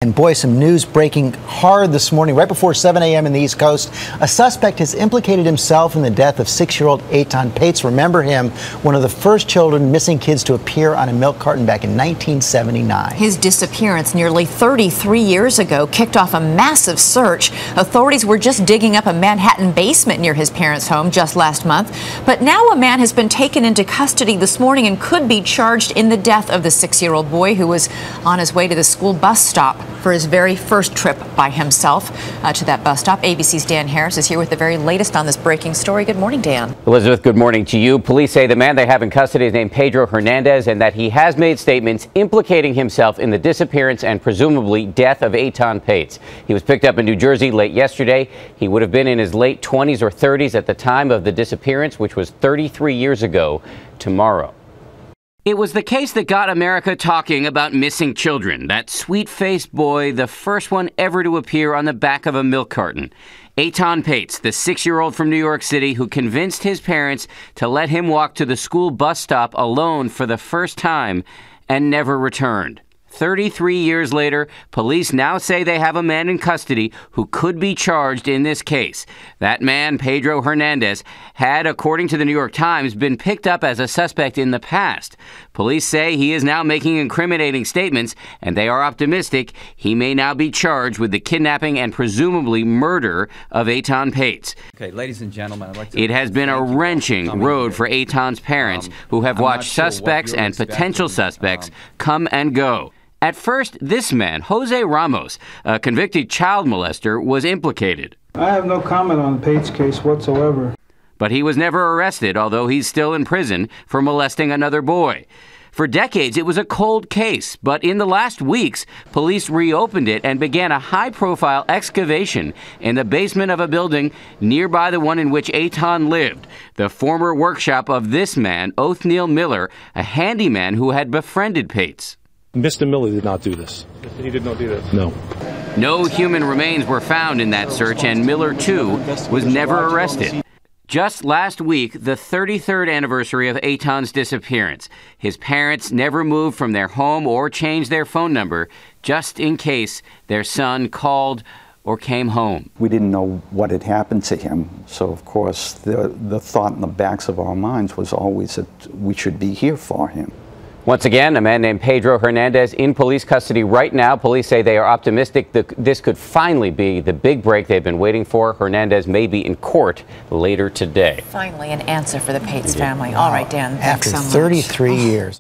And boy, some news breaking hard this morning, right before 7 a.m. in the East Coast. A suspect has implicated himself in the death of 6-year-old Etan Patz. Remember him, one of the first children missing kids to appear on a milk carton back in 1979. His disappearance nearly 33 years ago kicked off a massive search. Authorities were just digging up a Manhattan basement near his parents' home just last month. But now a man has been taken into custody this morning and could be charged in the death of the 6-year-old boy who was on his way to the school bus stop for his very first trip by himself to that bus stop. ABC's Dan Harris is here with the very latest on this breaking story. Good morning, Dan. Elizabeth, good morning to you. Police say the man they have in custody is named Pedro Hernandez and that he has made statements implicating himself in the disappearance and presumably death of Etan Patz. He was picked up in New Jersey late yesterday. He would have been in his late 20s or 30s at the time of the disappearance, which was 33 years ago tomorrow. It was the case that got America talking about missing children. That sweet-faced boy, the first one ever to appear on the back of a milk carton. Etan Patz, the 6-year-old from New York City who convinced his parents to let him walk to the school bus stop alone for the first time and never returned. 33 years later, police now say they have a man in custody who could be charged in this case. That man, Pedro Hernandez, had, according to the New York Times, been picked up as a suspect in the past. Police say he is now making incriminating statements, and they are optimistic he may now be charged with the kidnapping and presumably murder of Etan Patz. Okay, ladies and gentlemen, I'd like to... It has been a wrenching road for Etan's parents, who have watched suspects and potential suspects come and go. At first, this man, Jose Ramos, a convicted child molester, was implicated. I have no comment on the Patz case whatsoever. But he was never arrested, although he's still in prison for molesting another boy. For decades, it was a cold case, but in the last weeks, police reopened it and began a high-profile excavation in the basement of a building nearby the one in which Etan lived, the former workshop of this man, Othniel Miller, a handyman who had befriended Patz. Mr. Miller did not do this. He did not do this? No. No human remains were found in that search, and Miller, too, was never arrested. Just last week, the 33rd anniversary of Etan's disappearance. His parents never moved from their home or changed their phone number, just in case their son called or came home. We didn't know what had happened to him, so of course the thought in the backs of our minds was always that we should be here for him. Once again, a man named Pedro Hernandez in police custody right now. Police say they are optimistic that this could finally be the big break they've been waiting for. Hernandez may be in court later today. Finally, an answer for the Patz family. All right, Dan, thanks so much. After 33 years.